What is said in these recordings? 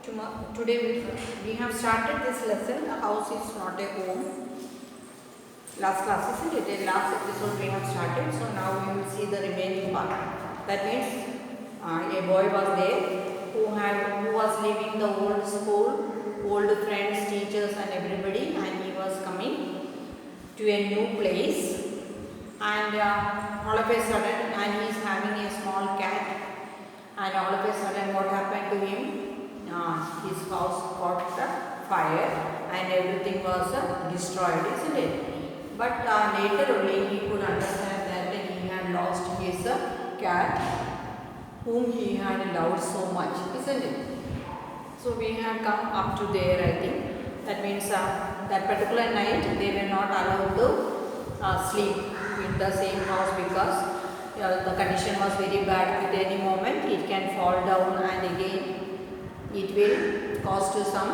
Today we have started this lesson. The house is not a home. Last class, isn't it? In last episode we have started. So now we will see the remaining part. That means a boy was there who was leaving the old school, old friends, teachers, and everybody, and he was coming to a new place. And all of a sudden, and he is having a small cat. And all of a sudden, what happened to him? His house caught fire and everything was destroyed, isn't it? But later only he could understand that he had lost his cat whom he had loved so much, isn't it? So we had come up to there, I think. That means that particular night they were not allowed to sleep in the same house because the condition was very bad. At any moment it can fall down and again it will cause to some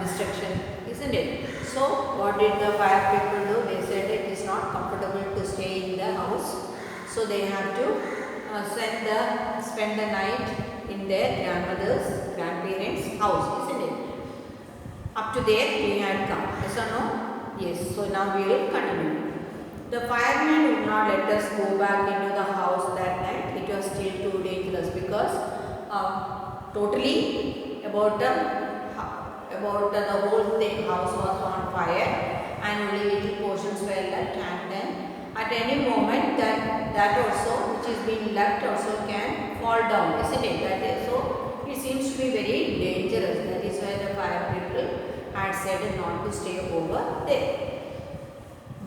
destruction, isn't it? So what did the fire people do? They said it is not comfortable to stay in the house, so they have to spend the night in their grandparents' house, isn't it? Up to there we had come. Yes or no? Yes. So now we will continue. The firemen would not let us go back into the house that night. It was still too dangerous because totally about the whole thing house was on fire and only little portions were left, and then at any moment that also which is being left also can fall down, isn't it? That is, so it seems to be very dangerous. That is why the fire people had said not to stay over there.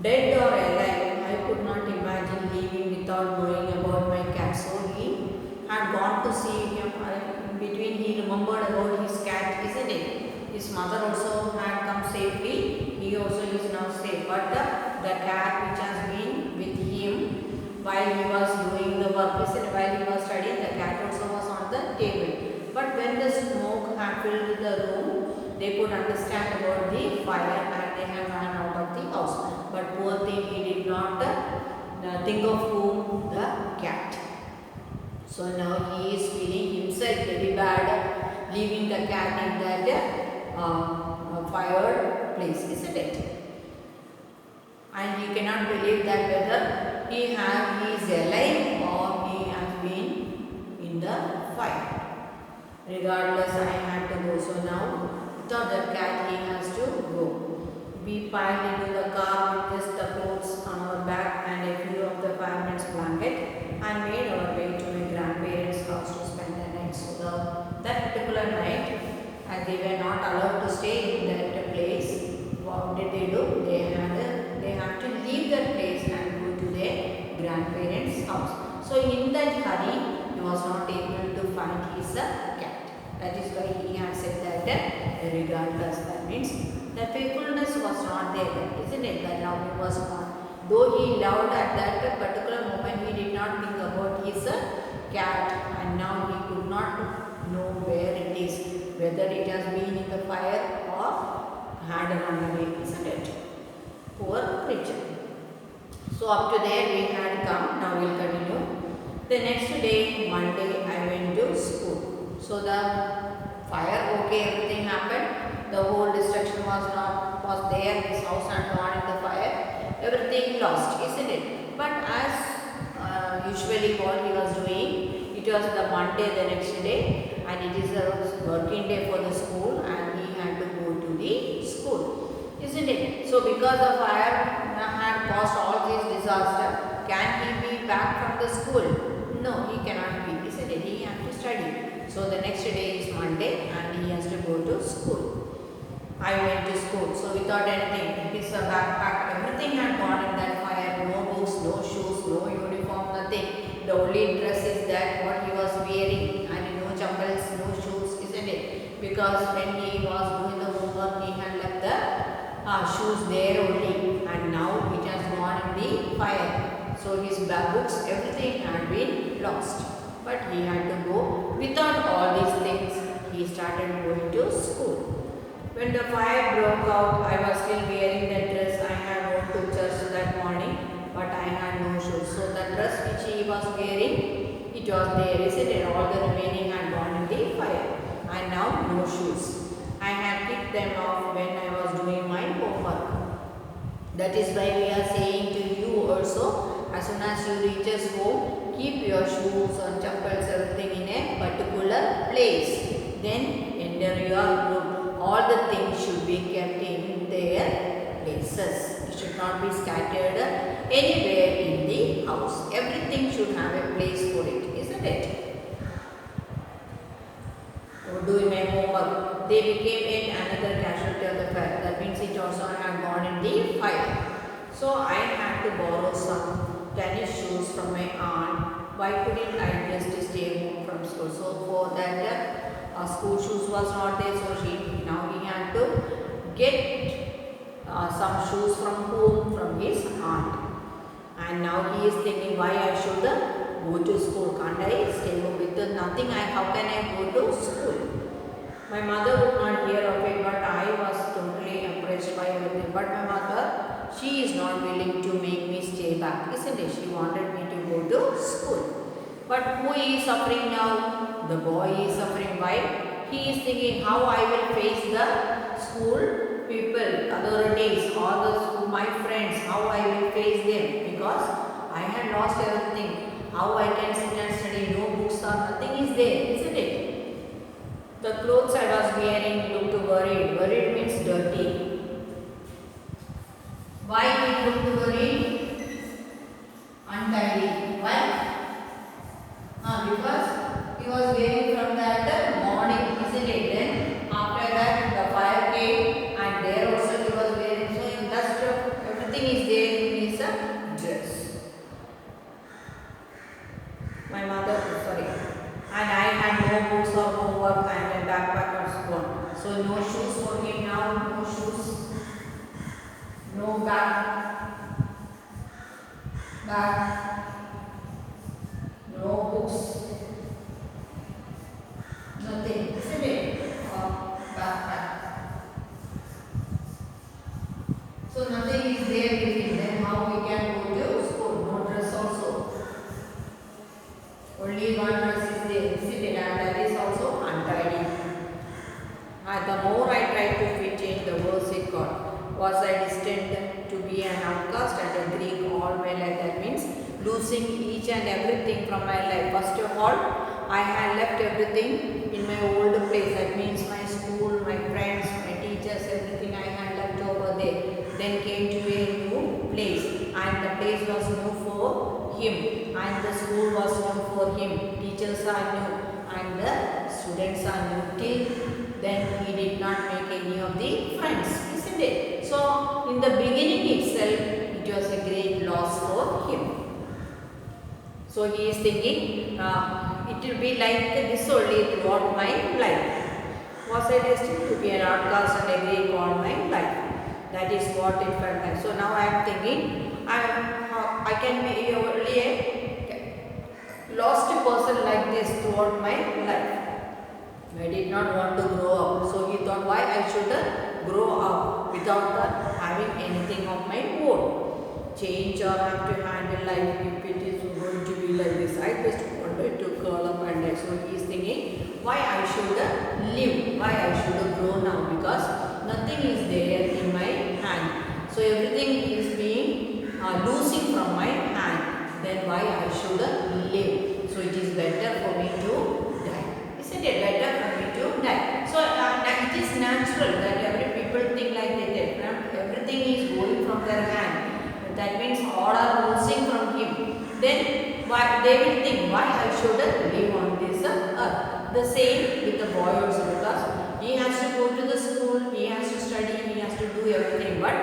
Dead or alive, I could not imagine leaving without knowing about my cat. So he had gone to see him. In between he remembered about his cat, isn't it? His mother also had come safely. He also is now safe. But the cat which has been with him while he was doing the work, isn't it? While he was studying, the cat also was on the table. But when the smoke had filled the room, they could understand about the fire and they have ran out of the house. But poor thing, he did not think of whom? The cat. So now he is feeling himself very bad leaving the cat in that fire place, isn't it? And he cannot believe that whether he is alive or he has been in the fire. Regardless, I had to go. So now, without the cat, he has to go. We piled into the car with just the clothes on our back and a few of the fireman's blanket and made our way to my grandparents' house to spend the night. So that particular night, as they were not allowed to stay in that place, what did they do? They have to leave that place and go to their grandparents' house. So in that hurry, he was not able to find his cat. That is why he had said that regardless. That means the faithfulness was not there, isn't it? The love was not. Though he loved at that particular moment, he did not think about his cat, and now he could not know where it is, whether it has been in the fire or had run away, isn't it? Poor creature. So up to there we had come. Now we will continue. The next day, Monday, I went to school. So the fire, okay, everything happened. The whole destruction was there. His house had gone in the fire. Everything lost, isn't it? But as usually what he was doing, it was the Monday the next day, and it is a working day for the school, and he had to go to the school, isn't it? So because the fire had caused all this disaster, can he be back from the school? No, he cannot be, isn't it? He has to study. So the next day is Monday and he has to go to school. I went to school. So without anything, his backpack, everything had gone in that fire. No books, no shoes, no uniform, nothing. The only dress is that what he was wearing, and no jumpers, no shoes, isn't it? Because when he was doing the homework, he had left the shoes there only, and now it has gone in the fire. So his books, everything had been lost. But he had to go. Without all these things, he started going to school. When the fire broke out, I was still wearing that dress. I had gone to church that morning, but I had no shoes. So the dress which he was wearing, it was there, isn't it? All the remaining had gone in the fire. And no shoes. I had kicked them off when I was doing my homework. That is why we are saying to you also, as soon as you reaches home, keep your shoes and chappals everything in a particular place. Then enter your group. All the things should be kept in their places. It should not be scattered anywhere in the house. Everything should have a place for it, isn't it? Doing my homework, they became yet another casualty of the fire. That means it also had gone in the fire. So I had to borrow some tennis shoes from my aunt. Why couldn't I just stay home from school? So for that school shoes was not there, so he had to get some shoes from home from his aunt. And now he is thinking why I should go to school. Can't I stay home with nothing? How can I go to school? My mother would not hear of it, but I was totally impressed by everything. But my mother, she is not willing to make me stay back, isn't it? She wanted me to go to school. But who is suffering now? The boy is suffering. Why? He is thinking how I will face the school people, authorities, all my friends, how I will face them, because I had lost everything. How I can sit and study, no books or nothing is there, isn't it? The clothes I was wearing looked worried. Worried means dirty. Why it looked worried? Untidy. Why? Because he was wearing from that morning, isn't it? Then after that the fire came and there also he was wearing. So in dust everything is there in his dress. My mother, sorry. And I had no books or homework and a backpack or school. So no shoes for him now, no shoes, no bag, no books, nothing, isn't it? Backpack. So nothing is there with him. Then how we can go to school? No dress also. Only one dress is there, isn't it? And that is also untidy. And the more I tried to fit in, the worse it got. Was I destined to be an outcast and a Greek all my life? That means losing each and everything from my life. First of all, I had left everything in my old place. That means my school, my friends, my teachers, everything I had left over there. Then came to a new place, and the place was new for him, and the school was new for him. Teachers are new, and the students are new. Till then he did not make any of the friends, isn't it? So in the beginning itself, it was a great loss for him. So he is thinking, it will be like this only throughout my life. Was I destined to be an outcast and a Greek all my life? That is what it felt like. So now I am thinking, I can be only a lost person like this throughout my life. I did not want to grow up. So he thought, why I should grow up without having anything of my own. Change or have to handle life if it is going to be like this. I just wanted to curl up and die. So he is thinking, why I should live, why I should grow now, because nothing is there in my hand. So everything is being losing from my hand. Then why I should live? So it is better for me to die. Isn't it better for me to die? So it is natural that every people think like that. Everything is going from their hand. That means all are losing from him. Then why they will think why I should live on this earth. The same with the boy also, because he has to go to the school, he has to study, he has to do everything. But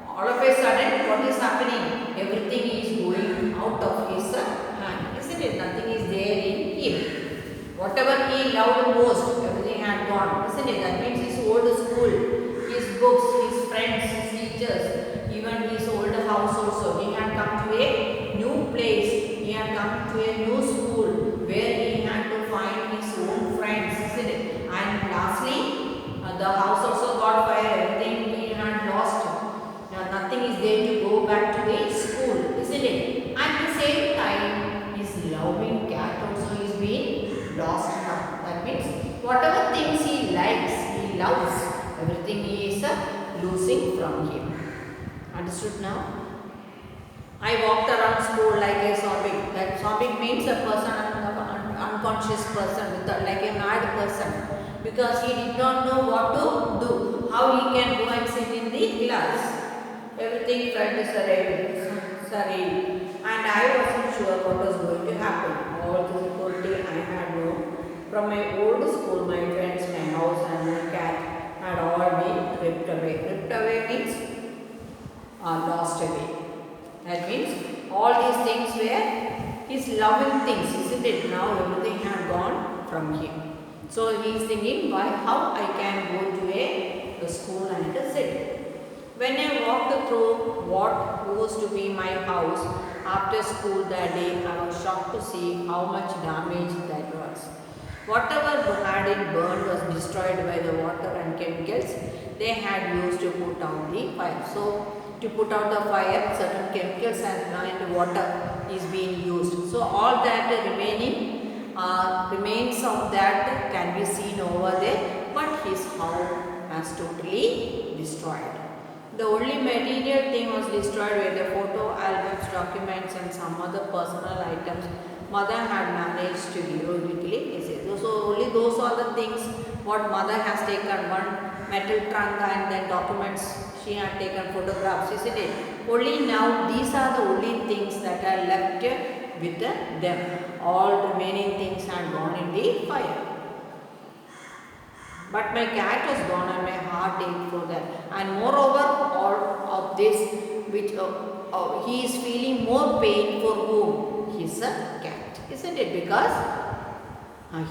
all of a sudden, what is happening? Everything is going out of his hand. Isn't it? Nothing is there in him. Whatever he loved most, everything had gone. Isn't it? That means his old school, his books, his friends, his teachers, even his old house also. He had come to a new place. He had come to a new school where he had to find his own friends, isn't it? And lastly, the house also got fire. Everything he had lost. Nothing is there to go back to the school, isn't it? At the same time, his loving cat also is being lost now. That means whatever things he loves. Everything he is losing from him. Understood now? I walked around school like a zombie. That zombie means a person, unconscious person, like a mad person, because he did not know what to do, how he can go and sit in the class. Everything felt surreal, and I wasn't sure what was going to happen. All the difficulty I had known from my old school, my friends, my house, and my cat had all been ripped away. Ripped away means lost away. That means all these things were his loving things, isn't it? Now everything had gone from him. So he is thinking, how I can go to a school and sit. When I walked through what used to be my house after school that day, I was shocked to see how much damage that was. Whatever had it burned was destroyed by the water and chemicals they had used to put out the fire. So to put out the fire, certain chemicals and water is being used. So all that remaining remains of that can be seen over there, but his house has totally destroyed. The only material thing was destroyed were the photo albums, documents, and some other personal items mother had managed to heroically save. So only those are the things what mother has taken, one metal trunk and then documents she had taken, photographs, isn't it? Only now these are the only things that are left with them. All remaining things had gone in the fire. But my cat was gone and my heart ached for that. And moreover, all of this, which he is feeling more pain for whom? His cat, isn't it? Because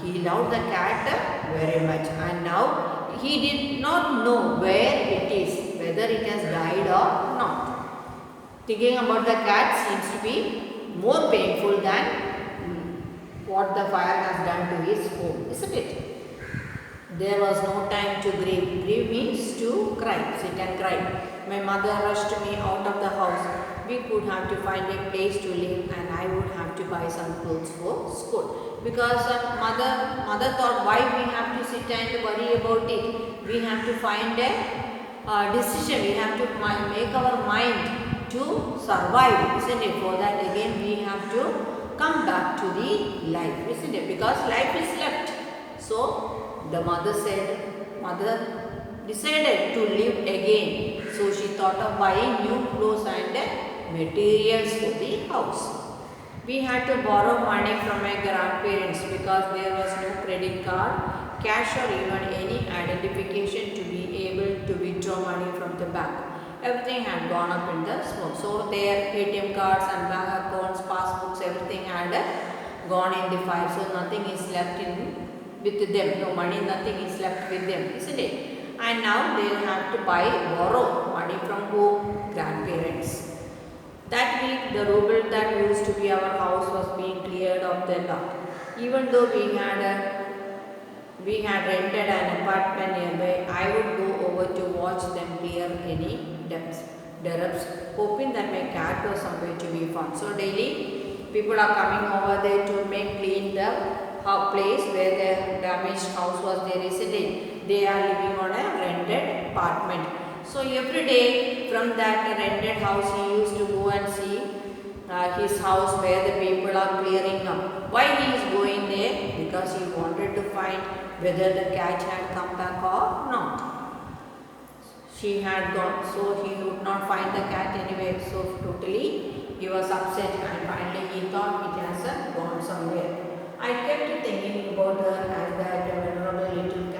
he loved the cat very much, and now he did not know where it is, whether it has died or not. Thinking about the cat seems to be more painful than what the fire has done to his home, isn't it? There was no time to grieve. Grieve means to cry, sit and cry. My mother rushed me out of the house. We could have to find a place to live, and I would have to buy some clothes for school. Because mother thought, why we have to sit and worry about it? We have to find a decision. We have to make our mind to survive, isn't it? For that again we have to come back to the life, isn't it? Because life is left. So the mother decided to live again. So she thought of buying new clothes and materials for the house. We had to borrow money from my grandparents because there was no credit card, cash or even any identification to be able to withdraw money from the bank. Everything had gone up in the smoke. So their ATM cards and bank accounts, passbooks, everything had gone in the fire. So nothing is left with them. No money, nothing is left with them, isn't it? And now they will have to borrow money from who? Grandparents. That week, the ruble that used to be our house was being cleared of the lot. Even though we had rented an apartment nearby, I would go over to watch them clear any debts, hoping that my cat was somewhere to be found. So daily, people are coming over there to clean the place where the damaged house was there, isn't it? They are living on a rented apartment. So every day from that rented house he used to go and see his house where the people are clearing up. Why he is going there? Because he wanted to find whether the cat had come back or not. She had gone, so he would not find the cat anywhere. So totally he was upset, and finally he thought it has gone somewhere. I kept thinking about her as that venerable little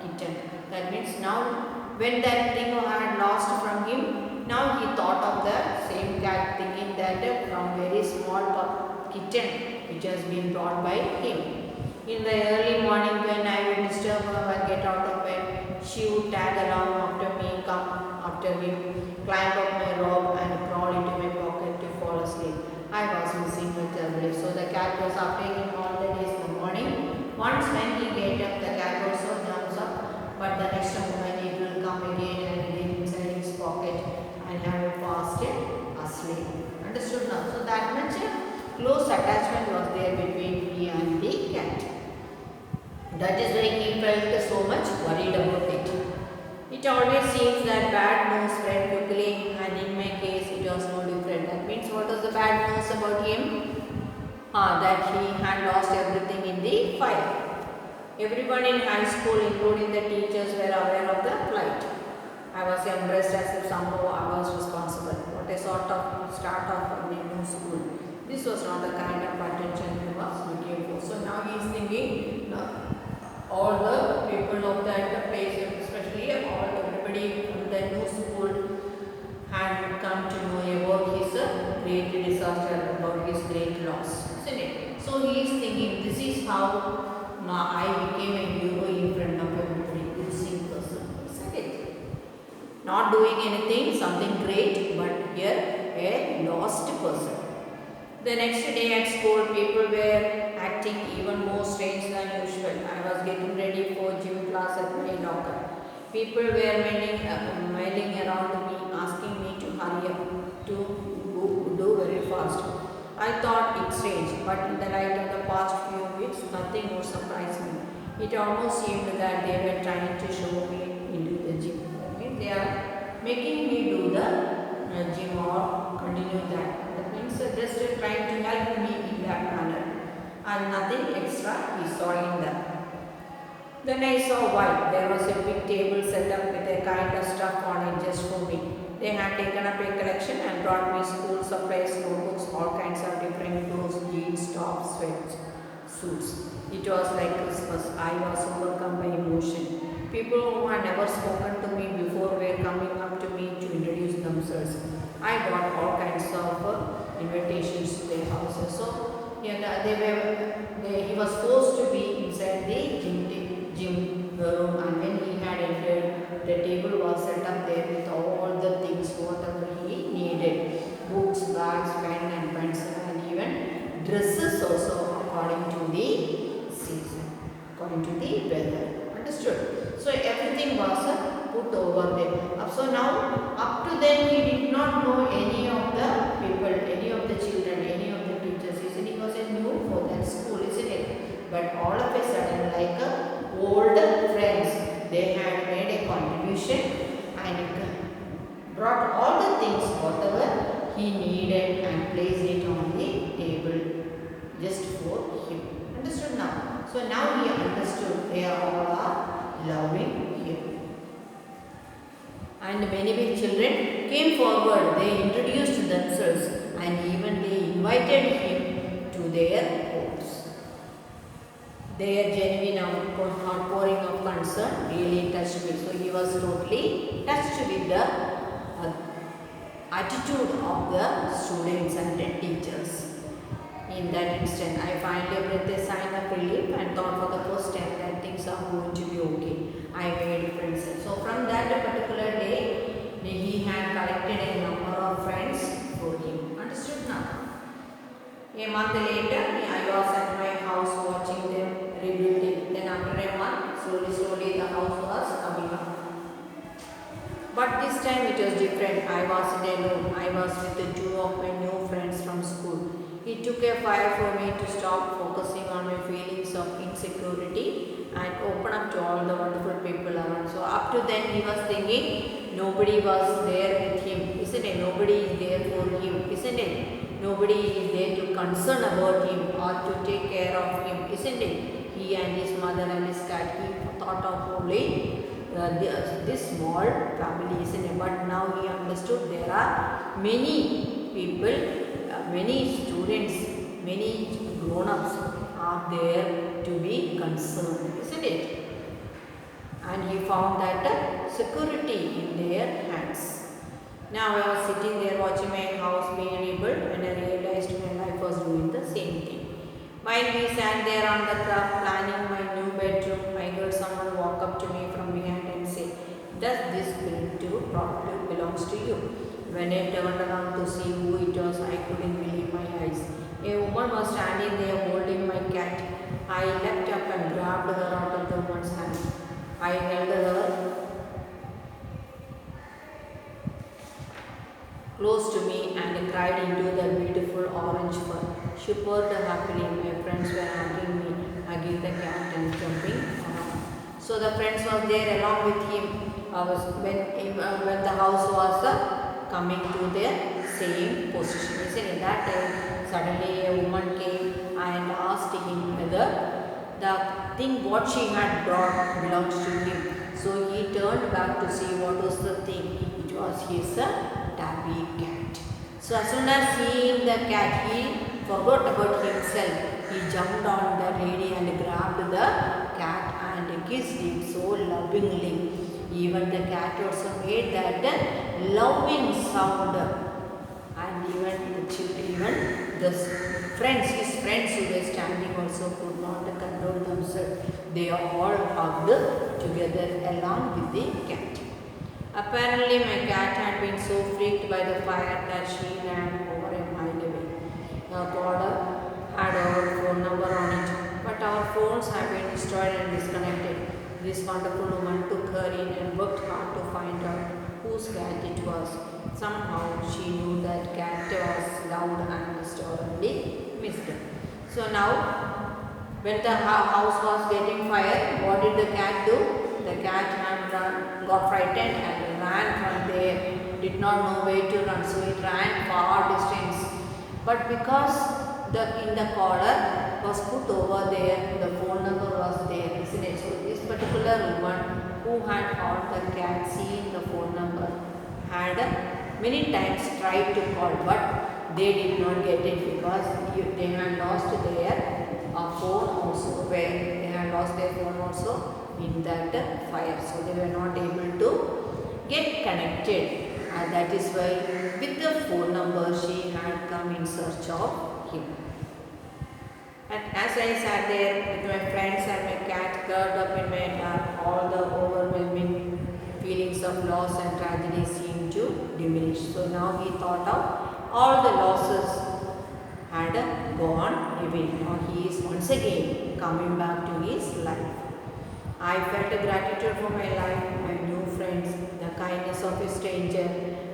kitten. That means now when that thing had lost from him, now he thought of the same cat, thinking that from very small kitten which has been brought by him. In the early morning when I would disturb her and get out of bed, she would tag along after me, come after him, climb up my robe and crawl into my pocket to fall asleep. I was missing her terribly. So the cat was after him all the days in the morning. Once when he get up, the cat also jumps up, but the next moment it will come again and get inside his pocket and have a fast asleep. Understood now? So that much close attachment was there between me and the cat. That is why he felt so much worried about it. seems that bad news spread quickly, and in my case it was no different. That means what was the bad news about him? That he had lost everything in the fire. Everyone in high school, including the teachers, were aware of the plight. I was embraced as if somehow I was responsible. What a sort of start of a new school. This was not the kind of attention he was looking for. So now he is thinking, all the people of that place, especially everybody from the new school, had come to know about his great disaster, about his great loss, isn't it? So he is thinking, this is how I became a hero in front of everybody, losing person, isn't it? Not doing anything, something great, but here a lost person. The next day at school, people were acting even more strange than usual. I was getting ready for gym class at my locker. People were milling around me, asking me to hurry up, to do very fast. I thought it strange, but in the light of the past few weeks, nothing more surprised me. It almost seemed that they were trying to show me into the gym. Okay? They are making me do the gym or continue that. That means just trying to help me in that manner, and nothing extra is saw in them. Then I saw why. There was a big table set up with a kind of stuff on it just for me. They had taken up a collection and brought me school supplies, notebooks, all kinds of different clothes, jeans, tops, sweats, suits. It was like Christmas. I was overcome by emotion. People who had never spoken to me before were coming up to me to introduce themselves. I got all kinds of invitations to their houses. So yeah, he was forced to be inside the gym room, and when he had entered, the table was set up there with all the things, whatever he needed. Books, bags, pen and pencil, and even dresses also according to the season, according to the weather. Understood? So everything was put over there. So now, up to then he did not know any of the people, any of the children, any of the teachers. He was a new for that school, isn't it? But all of a sudden, like old friends, they had made a contribution and brought all the things, whatever he needed, and placed it on the table just for him. Understood now? So now he understood they all are loving him. And many children came forward. They introduced themselves and even they invited him to their homes. Their genuine outpouring of concern really touched me. So he was totally touched with the attitude of the students and the teachers. In that instant, I finally breathed a sign of relief and thought for the first time that things are going to be okay. I made friends. So from that particular day, he had collected a number of friends for him. Understood now? A month later, I was at my house watching them rebuilding. Then after a month, slowly the house was coming up. But this time it was different. I wasn't alone. I was with two of my new friends from school. It took a while for me to stop focusing on my feelings of insecurity and open up to all the wonderful people around. So up to then he was thinking nobody was there with him, isn't it? Nobody is there for him, isn't it? Nobody is there to concern about him or to take care of him, isn't it? He and his mother and his cat, he thought of only this small family, isn't it? But now he understood there are many people, many students, many grown-ups are there to be concerned, isn't it? And he found that security in their hands. Now I was sitting there watching my house being rebuilt when I realized my life was doing the same thing. While we sat there on the craft planning my new bedroom, I heard someone walk up to me from behind and say, "Does this building probably belongs to you?" When I turned around to see who it was, I couldn't believe my eyes. A woman was standing there holding my cat. I leapt up and grabbed her out of the woman's hand. I held her close to me and cried into the beautiful orange fur. She purred happily. My friends were hugging me, hugging the cat and jumping around. So the friends was there along with him. when the house was coming to their same position. Isn't it? That time suddenly a woman came and asked him whether the thing what she had brought belongs to him. So he turned back to see what was the thing. It was his tabby cat. So as soon as seeing the cat, he forgot about himself. He jumped on the lady and grabbed the cat and kissed it so lovingly. Even the cat also made that loving sound. And even the children, even the friends, his friends who were standing also could not control themselves. They all hugged together along with the cat. Apparently my cat had been so freaked by the fire that she ran over a mile away. The caller had our phone number on it, but our phones have been destroyed and disconnected. This wonderful woman took her in and worked hard to find out whose cat it was. Somehow she knew that cat was loved and stubbornly missed. So now, when the house was getting fire, what did the cat do? The cat had got frightened and ran from there. Did not know where to run, so it ran far distance. But because in the collar was put over there, the phone number was there, isn't it? So this particular woman who had found the cat, seeing the phone number, had many times tried to call, but they did not get it because they had lost their phone also, where they had lost their phone also in that fire. So they were not able to get connected. And that is why with the phone number she had come in search of him. And as I sat there with my friends and my cat curled up in my lap, all the overwhelming feelings of loss and tragedy seemed to diminish. So now he thought of all the losses had gone away. Now he is once again coming back to his life. I felt a gratitude for my life, my new friends, the kindness of a stranger,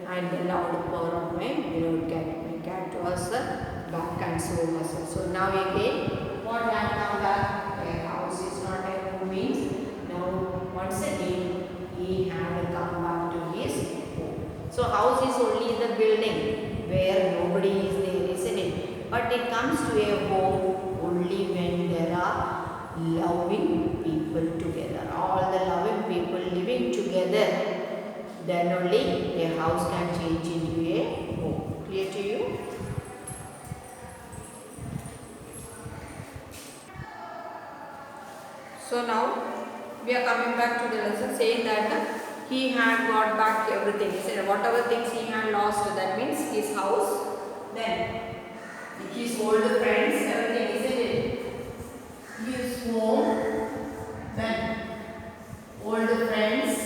and the loud purr of my beloved cat. My cat was back and so was I. So now again, what had come back? A house is not a home means now once again he had come back to his home. So house is only the building where nobody is there, isn't it? But it comes to a home only when there are loving people together. All the loving people living together, then only a house can change into a home. Clear to you? So now we are coming back to the lesson saying that he had got back everything. He said whatever things he had lost, that means his house, then his old friends, everything, isn't it? His home, then old friends,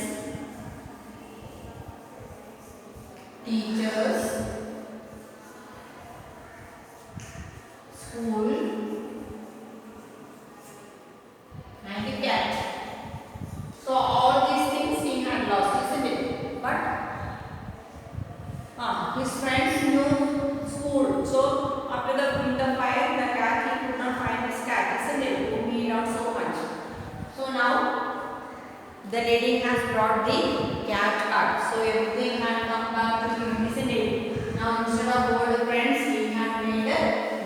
teachers, school, and the cat. So all these things he had lost, isn't it? But his friends knew school. So after in the fire, the cat, he could not find his cat, isn't it? Whom he loved so much. So now the lady has brought the cat out. So everything had come back to him, isn't it? Now instead of old friends, he had made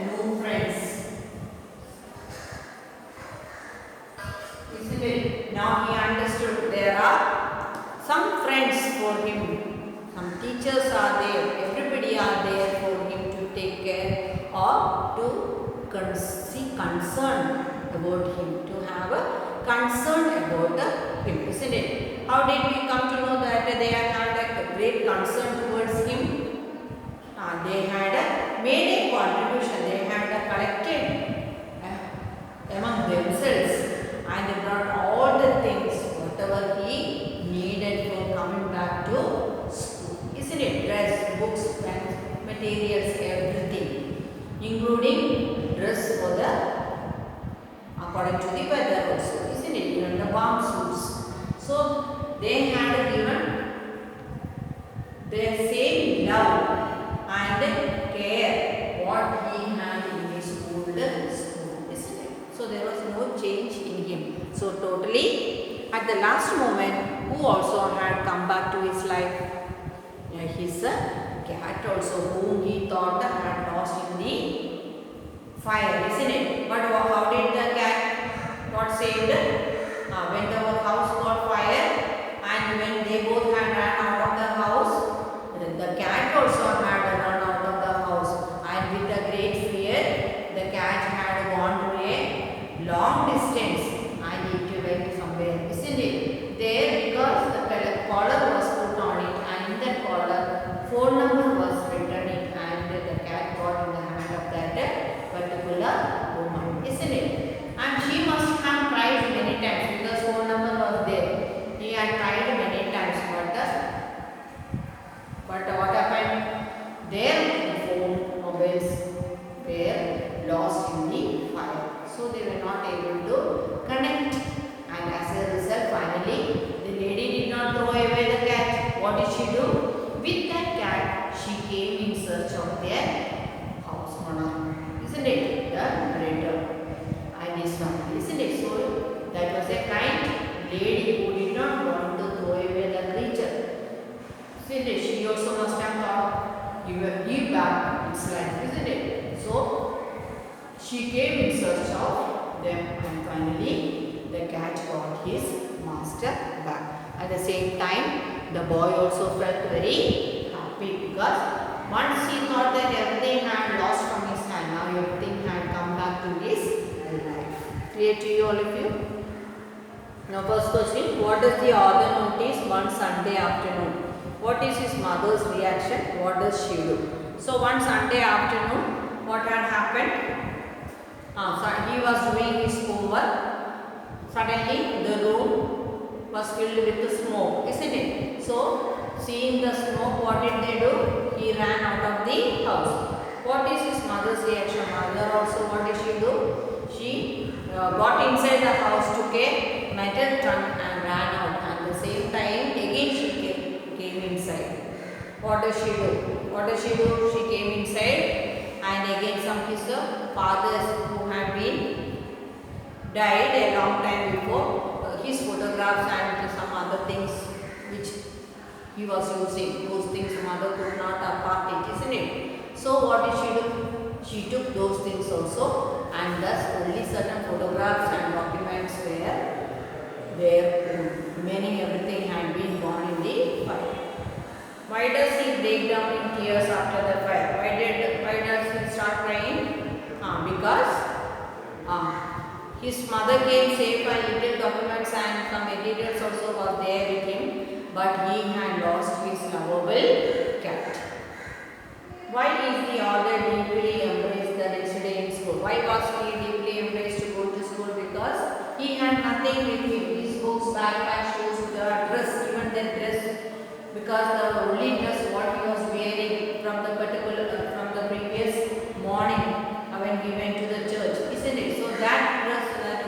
new friends. Isn't it? Now he understood there are some friends for him. Some teachers are there. Everybody are there for him to take care or to see concern about him. To have a concern about him. Isn't it? How did we come to know that they had a great concern towards him? They had made a contribution. They had collected among themselves. And they brought all the things, whatever he needed for coming back to school. Isn't it? Dress, books, pens, materials, everything. Including dress for according to the weather also. Isn't it? Even the warm suits. So they had given their same love and care what he had in his old school. Isn't it? So there was no change in him. So totally at the last moment, who also had come back to his life? His cat also, whom he thought had lost in the fire, isn't it? But how did the cat got saved? When the house got fire and when they both had ran out of the house, the cat also had run out of the house, and with a great fear, the cat had gone to a long distance and it went somewhere, isn't it? There, because the collar was put on it, and in that collar, phone number was written it, and the cat got in the hand of that particular woman, isn't it? And she must have tried many times because phone number was there. He had tried many times, but what happened? Their phone mobiles were lost in the fire, so they were not able to connect. And as a result, finally, the lady did not throw away the cat. What did she do? With that cat, she came in search of their house owner, isn't it? The narrator and his family, isn't it? So that was a kind lady who did not want to throw away the creature. Isn't it? She also must have thought, give back its life, isn't it? So she came in search of them, and finally the cat got his master back. At the same time, the boy also felt very happy because once he thought that everything had lost from his hand, now everything had come back to his life. Clear to you, all of you? Now first question, what does the author notice one Sunday afternoon? What is his mother's reaction? What does she do? So one Sunday afternoon, what had happened? So he was doing his homework. Suddenly the room was filled with the smoke, isn't it? So seeing the smoke, what did they do? He ran out of the house. What is his mother's reaction? Mother also, what did she do? She got inside the house, took a metal trunk and ran out. At the same time, again she came inside. What does she do? What does she do? She came inside, and again some of his fathers who had been died a long time before, his photographs and some other things which he was using, those things mother could not apart it, isn't it? So what did she do? She took those things also, and thus only certain photographs and documents were there. Remaining everything had been gone in the fire. Why does he break down in tears after the fire? Why does he start crying? Because his mother came safe and little documents and some materials also was there with him, but he had lost his lovable cat. Why is the author deeply embraced the next day in school? Why was he deeply embraced to go to school? Because he had nothing with him. His books, backpack, shoes, dress, even that dress. Because the only dress what he was wearing from the previous morning when he went to the church, isn't it? So that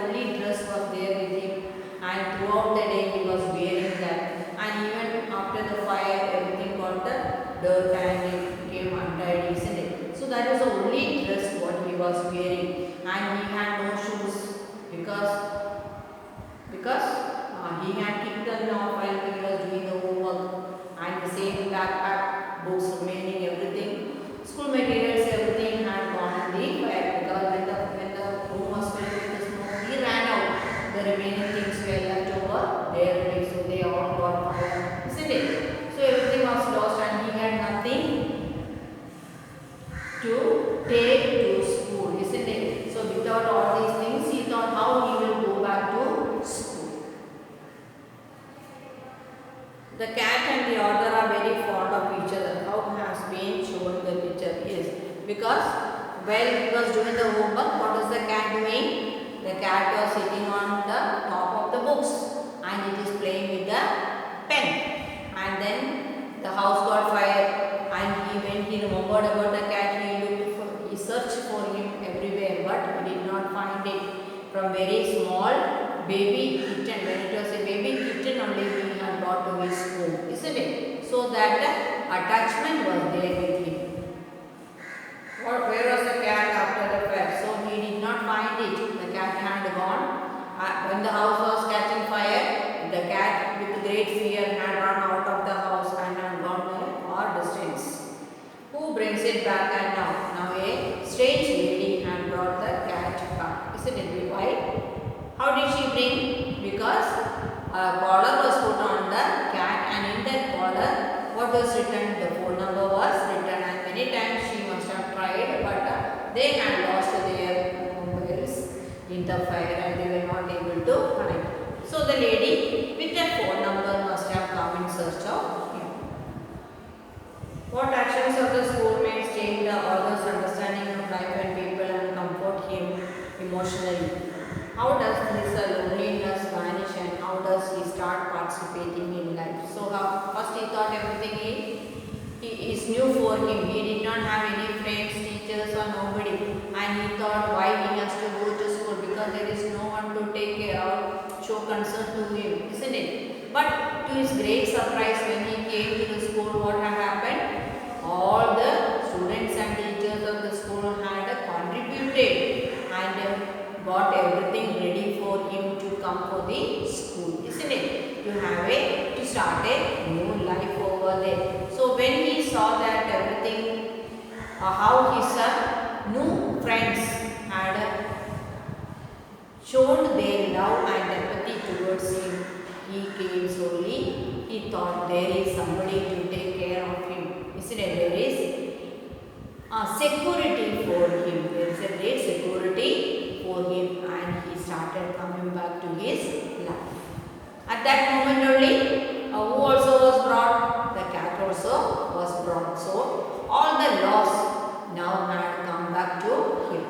only dress was there with him, and throughout the day he was wearing that. And even after the fire, everything got the dirt and it became untidy, isn't it? So that was the only dress what he was wearing, and he had no shoes because he had kicked them off while he was doing the homework, and the same backpack, books remaining, everything, school materials, everything had gone in the fire because when the room was filled with the smoke, he ran out. The remaining things were left over there, so they all got fire, isn't it? So everything was lost, and he had nothing to take to school, isn't it? So without all these things, he thought how he will go back to school. The cat and the author are very fond of each other. How has been shown the picture is because while he was doing the homework, what was the cat doing? The cat was sitting on the top of the books and it is playing with the pen. And then the house got fire, and when he remembered about the cat, he searched for him everywhere, but he did not find it. From very small baby kitten, when it was a baby kitten only he had brought to his home, isn't it? So that attachment was there with him. Where was the cat after the fire? So he did not find it. The cat had gone. When the house was catching fire, great fear had run out of the house and had gone a far distance. Who brings it back and now a strange lady had brought the cat back. Isn't it? Why? How did she bring? Because a collar was put on the cat and in that collar what was written? The phone number was written and many times she must have tried but they had lost their mobiles in the fire and they were not able to connect. So the lady with that phone number must have come in search of him. What actions of the schoolmates changed the author's understanding of life and people and comfort him emotionally? How does his loneliness vanish and how does he start participating in life? So first he thought everything is new for him. He did not have any friends, teachers or nobody. And he thought why he has to go to school because there is no one to take care or show concern to him, isn't it? But to his great surprise when he came to the school, what had happened? All the students and teachers of the school had contributed and got everything ready for him to come for the school, isn't it? To start a new life over there. So when he saw that everything, how his new friends had shown their love and empathy towards him, he came slowly. He thought there is somebody to take care of him. Isn't it? There is security for him. There is a great security for him and he started coming back to his life. At that moment only, who also was brought? The cat also was brought. So, all the loss now had come back to him.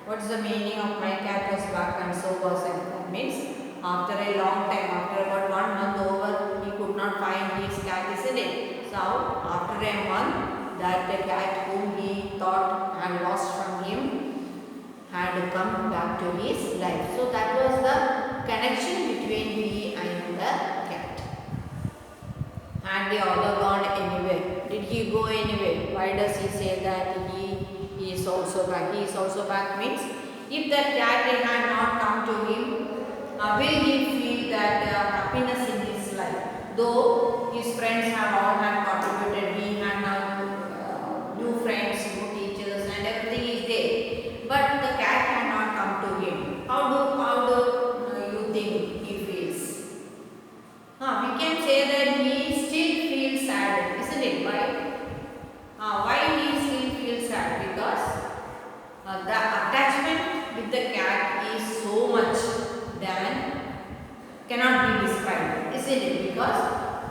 What is the meaning of my cat was back and so was I? That means after a long time, after about 1 month over, he could not find his cat, isn't it? So, after a month, that the cat whom he thought had lost from him had come back to his life. So, that was the connection between he and the cat. Had the author gone anywhere? Did he go anywhere? Why does he say that he is also back? He is also back means if the cat had not come to him, will he feel that happiness in his life? Though his friends have all had contributed, he had now new friends, new teachers and everything is there. But the cat had not come to him. How do you think he feels? We can say that he still feels sad, isn't it? Why he still feels sad? Because the attachment with the cat is so much than cannot be described, isn't it? Because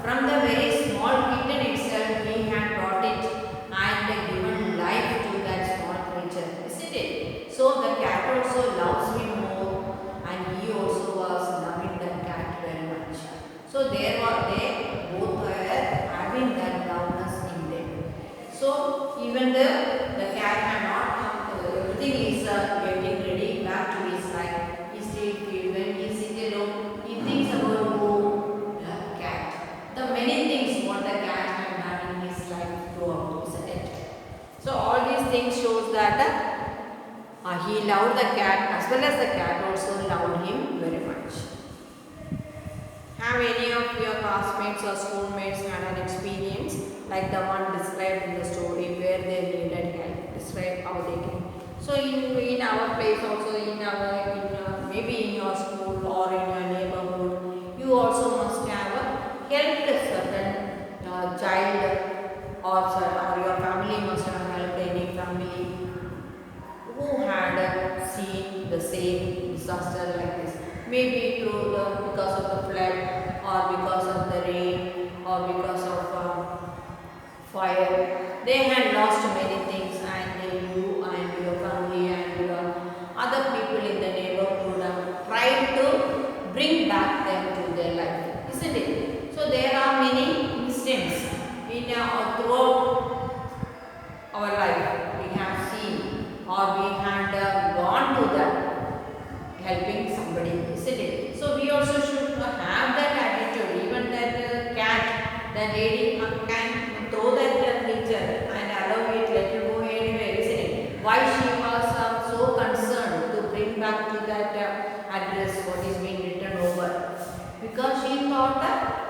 from the very small kitten itself, he had brought it and given life to that small creature, isn't it? So the cat also loves him more, and he also was loving the cat very much. So they both were having that loveness in them. So even the cat had not come, everything is getting ready back to his life. He still feels when he sits alone, he thinks about the cat. The many things what the cat had done in his life throughout, isn't it? So all these things shows that he loved the cat as well as the cat also loved him very much. Have any of your classmates or schoolmates had an experience like the one described in the story where they needed help? Describe how they can. So in our place also, maybe in your school or in your neighborhood, you also must have helped a certain child or your family must have helped any family who had seen the same disaster like this. Maybe because of the flood or because of the rain or because of fire. They had lost many things and you and your family and your other people in the neighborhood tried to bring back them to their life, isn't it? So there are many instances throughout our life we have seen or we had gone to that helping somebody, isn't it? So we also should have that attitude. Even that cat, the lady can throw that creature and allow it, let it go anywhere, isn't it? Why she was so concerned to bring back to that address what is being written over. because she thought that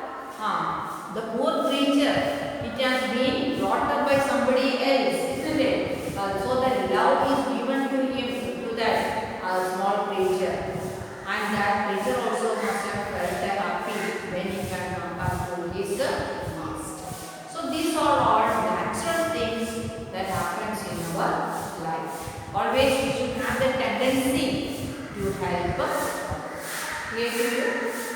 the poor creature, it has been brought up by somebody else, isn't it? So the love is given to him, to that small creature, and that creature also must have felt happy when he can come back to his master. So these are all natural things that happens in our life. Always we should have the tendency to help others. Clear to you?